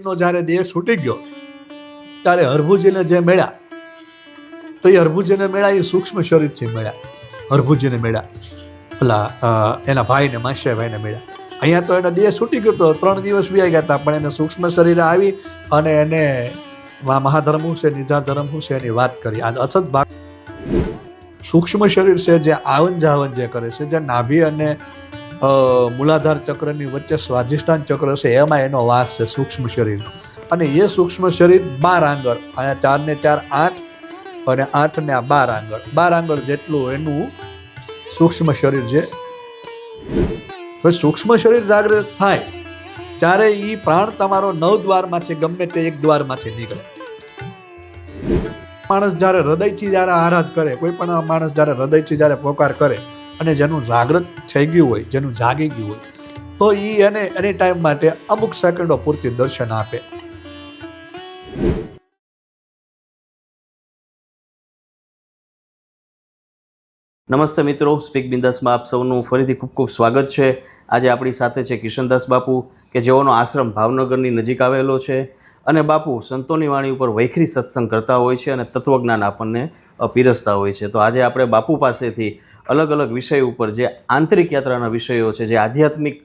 શરીરનો જ્યારે દેહ છૂટી ગયો ત્યારે હરભુજીને જે મળ્યા તો એ હરભુજીને મળ્યા એ સૂક્ષ્મ શરીરથી મળ્યા. હરભુજીને મળ્યા પેલા એના ભાઈને માસ્યાભાઈને મળ્યા. અહીંયા તો એનો દેહ છૂટી ગયો તો 3 દિવસ બી આવી ગયા હતા, પણ એને સૂક્ષ્મ શરીરે આવી અને એને મહાધર્મ શું છે, નિજાર ધર્મ શું છે એની વાત કરી. આ અસત ભાગ સૂક્ષ્મ શરીર છે જે આવન જાવન જે કરે છે, જે નાભી અને મૂલાધાર ચક્રની વચ્ચે સ્વાધિષ્ઠાન ચક્ર છે એમાં એનો વાસ છે સૂક્ષ્મ શરીરનો. અને એ સૂક્ષ્મ શરીર 12 આંગળ, અહીંયા 4 ને 4 8 અને 8 ને 12 આંગળ, 12 આંગળ જેટલું એનું સૂક્ષ્મ શરીર છે. સૂક્ષ્મ શરીર જાગૃત થાય ત્યારે એ પ્રાણ તમારો 9 દ્વારમાંથી ગમે તે એક દ્વારમાંથી નીકળે. માણસ જ્યારે હૃદયથી જ્યારે આરાધ કરે, કોઈ પણ માણસ જ્યારે હૃદયથી જ્યારે પોકાર કરે અને જેનું જાગૃત થઈ ગયું હોય, જેનું જાગી ગયું હોય, તો એ એને એની ટાઈમ માટે અમુક સેકન્ડો પૂરતી દર્શન આપે. નમસ્તે મિત્રો, સ્પીક બિંદાસમાં આપ સૌનું ફરીથી ખૂબ ખૂબ સ્વાગત છે. આજે આપણી સાથે છે કિશનદાસ બાપુ, કે જેઓનો આશ્રમ ભાવનગરની નજીક આવેલો છે. અને બાપુ સંતોની વાણી ઉપર વૈખરી સત્સંગ કરતા હોય છે અને તત્વજ્ઞાન આપણને પીરસતા હોય છે. તો આજે આપણે બાપુ પાસેથી અલગ અલગ વિષય ઉપર, જે આંતરિક યાત્રાના વિષયો છે, જે આધ્યાત્મિક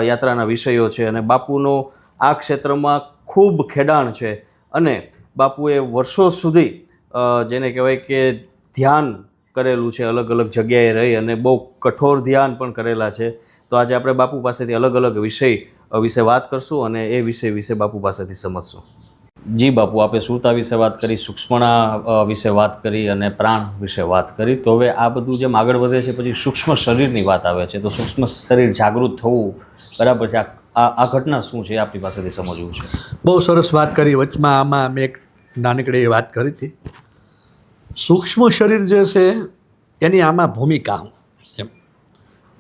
યાત્રાના વિષયો છે, અને બાપુનો આ ક્ષેત્રમાં ખૂબ ખેડાણ છે અને બાપુએ વર્ષો સુધી જેને કહેવાય કે ધ્યાન કરેલું છે, અલગ અલગ જગ્યાએ રહી અને બહુ કઠોર ધ્યાન પણ કરેલા છે. તો આજે આપણે બાપુ પાસેથી અલગ અલગ વિષય વિશે વાત કરશું અને એ વિષય વિશે બાપુ પાસેથી સમજશું. જી બાપુ, આપણે સુરતા વિશે વાત કરી, સૂક્ષ્મના વિશે વાત કરી અને પ્રાણ વિશે વાત કરી. તો હવે આ બધું જેમ આગળ વધે છે પછી સૂક્ષ્મ શરીરની વાત આવે છે. તો સૂક્ષ્મ શરીર જાગૃત થવું બરાબર છે, આ ઘટના શું છે આપણી પાસેથી સમજવું છે. બહુ સરસ વાત કરી. વચમાં આમાં મેં એક નાનકડી વાત કરી હતી. સૂક્ષ્મ શરીર જે છે એની આમાં ભૂમિકા હું એમ,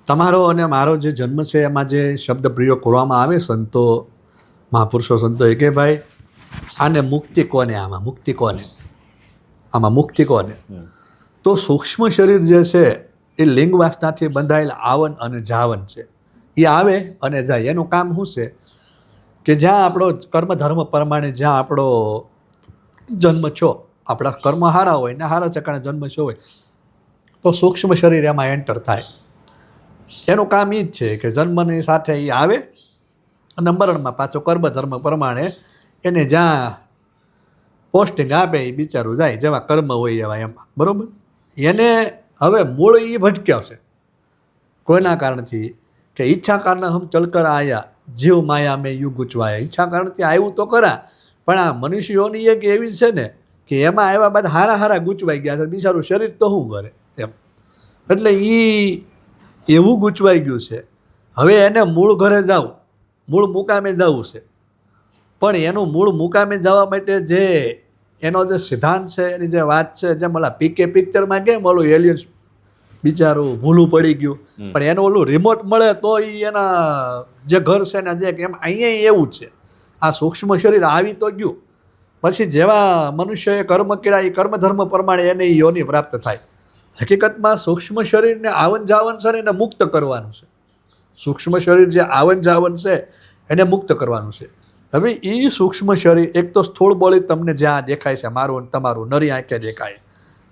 તમારો અને મારો જે જન્મ છે એમાં જે શબ્દ પ્રયોગ કરવામાં આવે સંતો, મહાપુરુષો સંતોએ કે ભાઈ આને મુક્તિ કોને, આમાં મુક્તિ કોને, આમાં મુક્તિ કોને. તો સૂક્ષ્મ શરીર જે છે એ લિંગ વાસનાથી બંધાયેલ આવન અને જાવન છે. એ આવે અને જાય. એનું કામ શું છે કે જ્યાં આપણો કર્મ ધર્મ પ્રમાણે જ્યાં આપણો જન્મ છો, આપણા કર્મ સારા હોય ને સારા ચકાણે જન્મ થયો હોય તો સૂક્ષ્મ શરીર એમાં એન્ટર થાય. એનું કામ એ જ છે કે જન્મની સાથે એ આવે અને મરણમાં પાછો કર્મ ધર્મ પ્રમાણે એને જ્યાં પોસ્ટિંગ આપે એ બિચારું જાય, જેવા કર્મ હોય એવા એમાં, બરાબર. એને હવે મૂળ એ ભટક્યો છે કોઈના કારણથી કે ઈચ્છા કારણ હમ ચલકર આયા જીવ માયા મેં યુ ગુચવાયા. ઈચ્છા કારણથી આવ્યું તો ખરા, પણ આ મનુષ્યોની એક એવી છે ને કે એમાં આવ્યા બાદ હારા ગૂંચવાઈ ગયા છે, બિચારું શરીર તો શું કરે એમ. એટલે એ એવું ગૂંચવાઈ ગયું છે. હવે એને મૂળ ઘરે જવું, મૂળ મુકામે જવું છે, પણ એનું મૂળ મુકામે જવા માટે જે એનો જે સિદ્ધાંત છે, એની જે વાત છે, જેમ ઓલા પીકે પિક્ચરમાં કેમ ઓલું એલિયન્સ બિચારું ભૂલું પડી ગયું, પણ એનું ઓલું રિમોટ મળે તો એ એના જે ઘર છે ને જે એમ અહીંયા એવું જ છે. આ સૂક્ષ્મ શરીર આવી તો ગયું, પછી જેવા મનુષ્યએ કર્મ કર્યા એ કર્મ ધર્મ પ્રમાણે એને યોની પ્રાપ્ત થાય. હકીકતમાં સૂક્ષ્મ શરીરને આવન જાવન છે ને એને મુક્ત કરવાનું છે. સૂક્ષ્મ શરીર જે આવન જાવન છે એને મુક્ત કરવાનું છે. હવે એ સૂક્ષ્મ શરીર એક તો સ્થૂળ બોલી તમને જ્યાં દેખાય છે, મારું તમારું નરી આંખે દેખાય.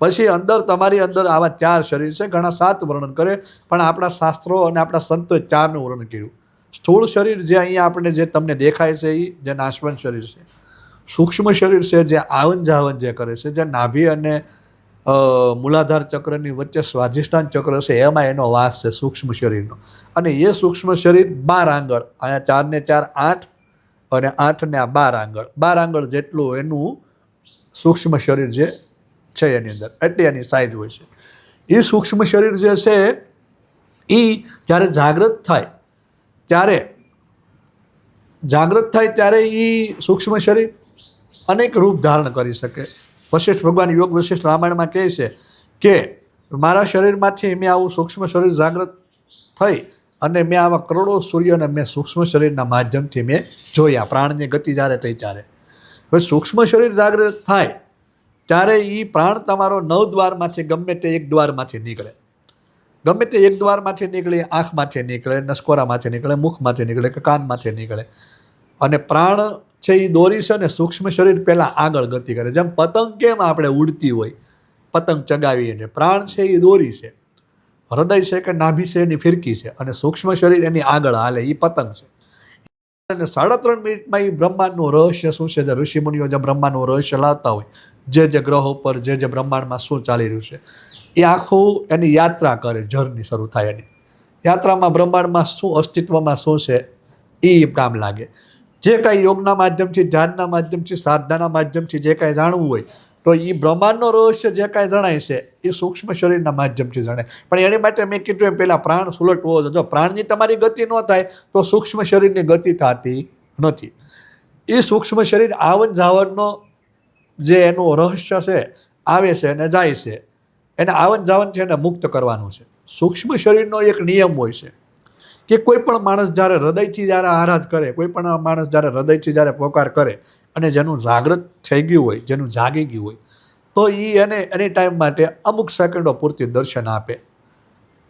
પછી અંદર તમારી અંદર આવા 4 શરીર છે, ઘણા 7 વર્ણન કરે, પણ આપણા શાસ્ત્રો અને આપણા સંતોએ 4નું વર્ણન કર્યું. સ્થૂળ શરીર જે અહીંયા આપણે જે તમને દેખાય છે એ જે નાશવંત શરીર છે. સૂક્ષ્મ શરીર છે જે આવન જાવન જે કરે છે, જે નાભી અને મૂલાધાર ચક્રની વચ્ચે સ્વાધિષ્ઠાન ચક્ર છે એમાં એનો વાસ છે સૂક્ષ્મ શરીરનો. અને એ સૂક્ષ્મ શરીર 12 આંગળ, અહીંયા 4 ને 4 8 અને 8 ને 12 આંગળ, 12 આંગળ જેટલું એનું સૂક્ષ્મ શરીર જે છે એની અંદર એટલી એની સાઇઝ હોય છે. એ સૂક્ષ્મ શરીર જે છે એ જ્યારે જાગૃત થાય ત્યારે એ સૂક્ષ્મ શરીર અનેક રૂપ ધારણ કરી શકે. વશિષ્ઠ ભગવાન યોગ વશિષ્ઠ રામાયણમાં કહે છે કે મારા શરીરમાંથી મેં આવું સૂક્ષ્મ શરીર જાગૃત થઈ અને મેં આવા કરોડો સૂર્યને મેં સૂક્ષ્મ શરીરના માધ્યમથી મેં જોયા. પ્રાણની ગતિ જ્યારે થઈ ત્યારે હવે સૂક્ષ્મ શરીર જાગૃત થાય ત્યારે એ પ્રાણ તમારો 9 દ્વારમાંથી ગમે તે એક દ્વારમાંથી નીકળે. ગમે તે એક દ્વારમાંથી નીકળે, આંખમાંથી નીકળે, નસકોરામાંથી નીકળે, મુખમાંથી નીકળે કે કાનમાંથી નીકળે. અને પ્રાણ છે એ દોરી છે ને સૂક્ષ્મ શરીર પહેલાં આગળ ગતિ કરે. જેમ પતંગ કેમ આપણે ઉડતી હોય, પતંગ ચગાવીને, પ્રાણ છે એ દોરી છે, હૃદય છે કે નાભી છે એની ફિરકી છે, અને સૂક્ષ્મ શરીર એની આગળ હાલે એ પતંગ છે. અને 3.5 મિનિટમાં એ બ્રહ્માંડનું રહસ્ય શું છે, જે ઋષિમુનિઓ જે બ્રહ્માંડનું રહસ્ય લાવતા હોય, જે ગ્રહો પર જે બ્રહ્માંડમાં શું ચાલી રહ્યું છે, એ આખું એની યાત્રા કરે. જર્ની શરૂ થાય એની યાત્રામાં બ્રહ્માંડમાં શું અસ્તિત્વમાં શું છે એ કામ લાગે. જે કાંઈ યોગના માધ્યમથી, ધ્યાનના માધ્યમથી, સાધનાના માધ્યમથી જે કાંઈ જાણવું હોય તો એ બ્રહ્માંડનો રહસ્ય જે કાંઈ જણાય છે એ સૂક્ષ્મ શરીરના માધ્યમથી જણાય. પણ એની માટે મેં કીધું એમ પહેલાં પ્રાણ સુલટવો છે. જો પ્રાણની તમારી ગતિ ન થાય તો સૂક્ષ્મ શરીરની ગતિ થતી નથી. એ સૂક્ષ્મ શરીર આવન જાવનનો જે એનું રહસ્ય છે, આવે છે અને જાય છે, એને આવન જાવનથી એને મુક્ત કરવાનું છે. સૂક્ષ્મ શરીરનો એક નિયમ હોય છે કે કોઈ પણ માણસ જ્યારે હૃદયથી જ્યારે આરાધ કરે, કોઈ પણ માણસ જ્યારે હૃદયથી જ્યારે પોકાર કરે અને જેનું જાગૃત થઈ ગયું હોય, જેનું જાગી ગયું હોય, તો એ એને એની ટાઈમ માટે અમુક સેકન્ડો પૂરતી દર્શન આપે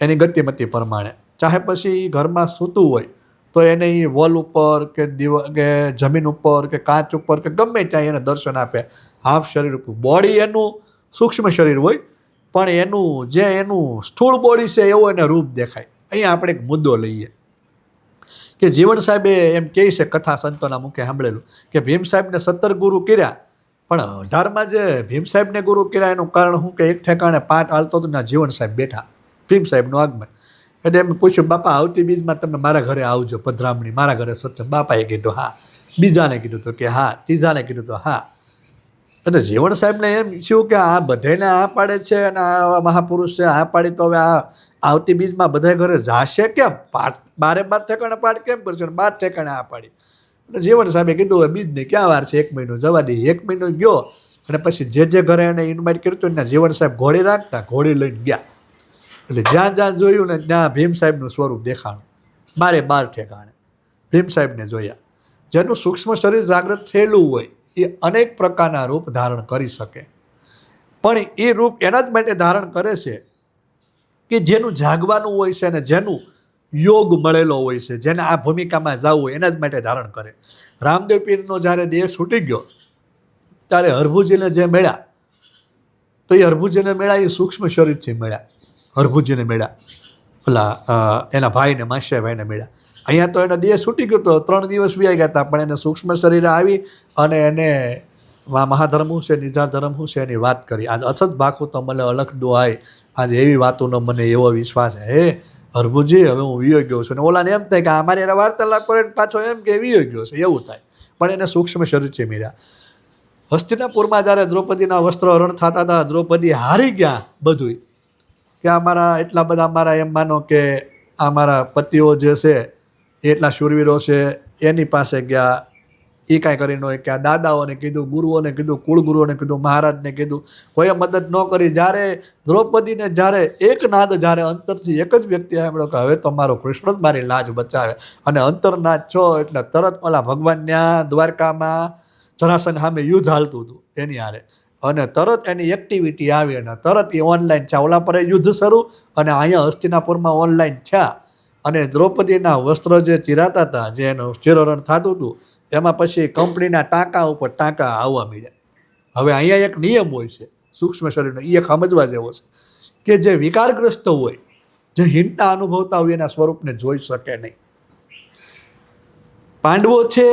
એની ગતિમતી પ્રમાણે. ચાહે પછી ઘરમાં સૂતું હોય તો એને એ વોલ ઉપર કે કે જમીન ઉપર કે કાચ ઉપર કે ગમે ત્યાં એને દર્શન આપે. હાફ શરીર ઉપર બોડી એનું સૂક્ષ્મ શરીર હોય, પણ એનું સ્થૂળ બોડી છે એવું એને રૂપ દેખાય. અહીંયા આપણે એક મુદ્દો લઈએ કે જીવણ સાહેબે એમ કહે છે, કથા સંતોના મુખે સાંભળેલું કે ભીમ સાહેબને 17 ગુરુ કર્યા, પણ 18માં જે ભીમ સાહેબને ગુરુ કર્યા એનું કારણ શું કે એક ઠેકાણે પાઠ હાલતો હતો ને જીવણ સાહેબ બેઠા, ભીમ સાહેબનું આગમન. એટલે એમ પૂછ્યું, બાપા આવતી બીજમાં તમે મારા ઘરે આવજો, પધરામણી મારા ઘરે સત્સંગ. બાપાએ કીધું હા. બીજાને કીધું તો કે હા. ત્રીજાને કીધું તો હા. અને જીવણ સાહેબને એમ થયું કે આ બધાને આ પાડે છે અને આ મહાપુરુષ છે આ પાડી, તો હવે આ આવતી બીજમાં બધા ઘરે જાશે કેમ? પાઠ 12 ઠેકાણે પાઠ કેમ કરશે? 12 ઠેકાણે આ પાડી. અને જીવણ સાહેબે કીધું હવે બીજને ક્યાં વાર છે, 1 મહિનો જવા દે. 1 મહિનો ગયો અને પછી જે ઘરે એને ઇન્વાઇટ કર્યું હતું ને જીવણ સાહેબ ઘોડી રાખતા, ઘોડી લઈને ગયા. એટલે જ્યાં જોયું ને ત્યાં ભીમ સાહેબનું સ્વરૂપ દેખાણું. 12 ઠેકાણે ભીમ સાહેબને જોયા. જેનું સૂક્ષ્મ શરીર જાગૃત થયેલું હોય એ અનેક પ્રકારના રૂપ ધારણ કરી શકે, પણ એ રૂપ એના જ માટે ધારણ કરે છે કે જેનું જાગવાનું હોય છે અને જેનું યોગ મળેલો હોય છે, જેને આ ભૂમિકામાં જવું હોય એના જ માટે ધારણ કરે. રામદેવ પીરનો જ્યારે દેહ છૂટી ગયો ત્યારે હરભુજીને જે મળ્યા, તો એ હરભુજીને મળ્યા એ સૂક્ષ્મ શરીરથી મળ્યા. હરભુજીને મળ્યા, ઓલા એના ભાઈને, માસિયાભાઈને મળ્યા. અહીંયા તો એનો દેહ છૂટી ગયો તો 3 દિવસ વ્યાઈ ગયા હતા, પણ એને સૂક્ષ્મ શરીરે આવી અને એને મહાધર્મ શું છે, નિજાર ધર્મ શું છે એની વાત કરી. આજ અછત ભાખું તો મને અલખ દુહાય, આજે એવી વાતોનો મને એવો વિશ્વાસ હે હરભુજી, હવે હું વિયો ગયો છું. ને ઓલાને એમ થાય કે અમારી એને વાર્તાલાપ કરે પાછો એમ કે વિયો ગયો છે, એવું થાય. પણ એને સૂક્ષ્મ શરીરથી મળ્યા. હસ્તિનાપુરમાં જ્યારે દ્રૌપદીના વસ્ત્ર હરણ થતા હતા, દ્રૌપદી હારી ગયા બધું કે અમારા એટલા બધા, અમારા એમ માનો કે અમારા પતિઓ જે છે એટલા શૂરવીરો છે, એની પાસે ગયા. એ કાંઈ કરી ન હોય કે આ દાદાઓને કીધું, ગુરુઓને કીધું, કુળગુરુઓને કીધું, મહારાજને કીધું, કોઈએ મદદ ન કરી. જ્યારે દ્રૌપદીને જ્યારે એક નાદ, જ્યારે અંતરથી એક જ વ્યક્તિ સાંભળ્યો કે હવે તો મારો કૃષ્ણ જ મારી લાજ બચાવે, અને અંતરનાદ છો એટલે તરત ઓલા ભગવાન ત્યાં દ્વારકામાં જરાસંઘ સામે યુદ્ધ હાલતું હતું એની હારે, અને તરત એની એક્ટિવિટી આવી અને તરત એ ઓનલાઈન થયા. ઓલા પર યુદ્ધ શરૂ અને અહીંયા હસ્તિનાપુરમાં ઓનલાઈન થયા. અને દ્રૌપદીના વસ્ત્ર જે ચીરાતા હતા, જે એનું ચિરહરણ થતું હતું, એમાં પછી કંપનીના ટાંકા ઉપર ટાંકા આવવા મળ્યા. હવે અહીંયા એક નિયમ હોય છે સૂક્ષ્મ શરીરનો, એ એક સમજવા જેવો છે કે જે વિકારગ્રસ્ત હોય, જે હીનતા અનુભવતા હોય એના સ્વરૂપને જોઈ શકે નહીં. પાંડવો છે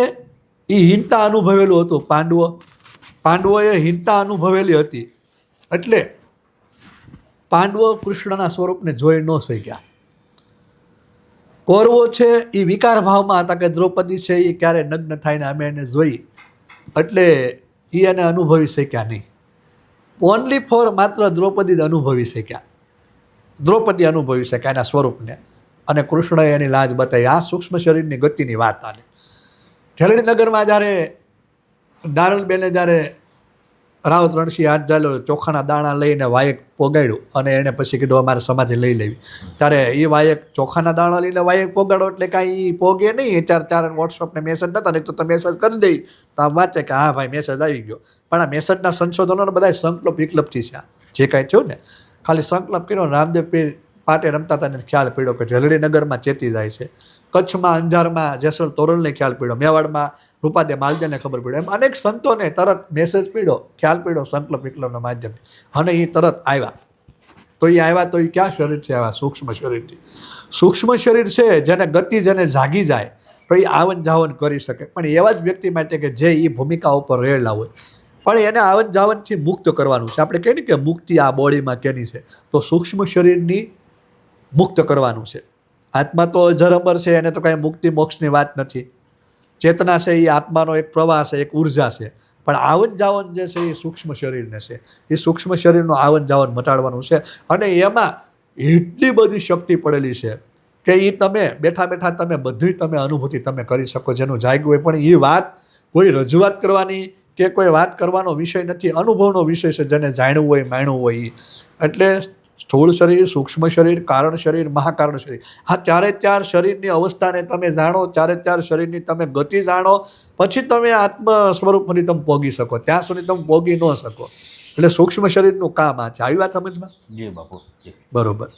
એ હીનતા અનુભવેલું હતું. પાંડવોએ હિંતા અનુભવેલી હતી, એટલે પાંડવો કૃષ્ણના સ્વરૂપને જોઈ ન શક્યા. કૌરવો છે એ વિકાર ભાવમાં હતા કે દ્રૌપદી છે એ ક્યારે નગ્ન થઈને અમે એને જોઈ, એટલે એ એને અનુભવી શક્યા નહીં. ઓનલી ફોર માત્ર દ્રૌપદી જ અનુભવી શક્યા. દ્રૌપદી અનુભવી શક્યા એના સ્વરૂપને, અને કૃષ્ણએ એની લાજ બતાવી. આ સૂક્ષ્મ શરીરની ગતિની વાત આને. ઝેલડીનગરમાં જ્યારે નારણબેને જ્યારે રાવત રણસિંહ હાથ ચાલ્યો, ચોખાના દાણા લઈને વાયક પોગાડ્યું અને એણે પછી કીધું અમારે સમાધિ લઈ લેવી. ત્યારે એ વાયક ચોખાના દાણા લઈને વાયક પોગાડો એટલે કાંઈ પોગે નહીં. ત્યારે વોટ્સઅપને મેસેજ નહોતા, નહીં તો મેસેજ કરી દઈ તો આમ વાંચે કે હા ભાઈ મેસેજ આવી ગયો. પણ આ મેસેજના સંશોધનો બધા સંકલ્પ વિકલ્પથી છે. જે કાંઈ થયું ને ખાલી સંકલ્પ કર્યો. રામદેવ પીર પાટે રમતા હતા ને ખ્યાલ પડ્યો કે ઝેલડીનગરમાં ચેતી જાય છે, કચ્છમાં અંજારમાં જેસલ તોરલને ખ્યાલ પડ્યો, મેવાડમાં રૂપાદે માલદેને ખબર પડ્યો, એમ અનેક સંતોને તરત મેસેજ પડ્યો, ખ્યાલ પડ્યો સંકલ્પ વિકલ્પના માધ્યમથી, અને એ તરત આવ્યા. તો એ આવ્યા તો એ ક્યાં શરીરથી આવ્યા? સૂક્ષ્મ શરીરથી. સૂક્ષ્મ શરીર છે જેને ગતિ, જેને જાગી જાય તો એ આવન જાવન કરી શકે, પણ એવા જ વ્યક્તિ માટે કે જે એ ભૂમિકા ઉપર રહેલા હોય, પણ એને આવન જાવનથી મુક્ત કરવાનું છે. આપણે કહીએ ને કે મુક્તિ આ બોડીમાં કેની છે, તો સૂક્ષ્મ શરીરની મુક્ત કરવાનું છે. આત્મા તો અજર અમર છે, એને તો કાંઈ મુક્તિ મોક્ષની વાત નથી. ચેતના છે એ આત્માનો એક પ્રવાહ છે, એક ઉર્જા છે, પણ આવન જાવન જે છે એ સૂક્ષ્મ શરીરને છે. એ સૂક્ષ્મ શરીરનું આવન જાવન મટાડવાનું છે, અને એમાં એટલી બધી શક્તિ પડેલી છે કે એ તમે બેઠા બેઠા તમે બધી તમે અનુભૂતિ તમે કરી શકો, જેનું જાગ્યું હોય. પણ એ વાત કોઈ રજૂઆત કરવાની કે કોઈ વાત કરવાનો વિષય નથી, અનુભવનો વિષય છે, જેને જાણ્યું હોય માણ્યું હોય. એટલે સ્થૂળ શરીર, સૂક્ષ્મ શરીર, કારણ શરીર, મહાકારણ શરીર, આ ચારે ચાર શરીરની અવસ્થાને તમે જાણો, ચારે ચાર શરીરની તમે ગતિ જાણો, પછી તમે આત્મ સ્વરૂપ સુધી તમે પોગી શકો. ત્યાં સુધી તમે પોગી ન શકો. એટલે સૂક્ષ્મ શરીરનું કામ આ છે. આવી વાત સમજમાં? જી બાપુ જી. બરોબર.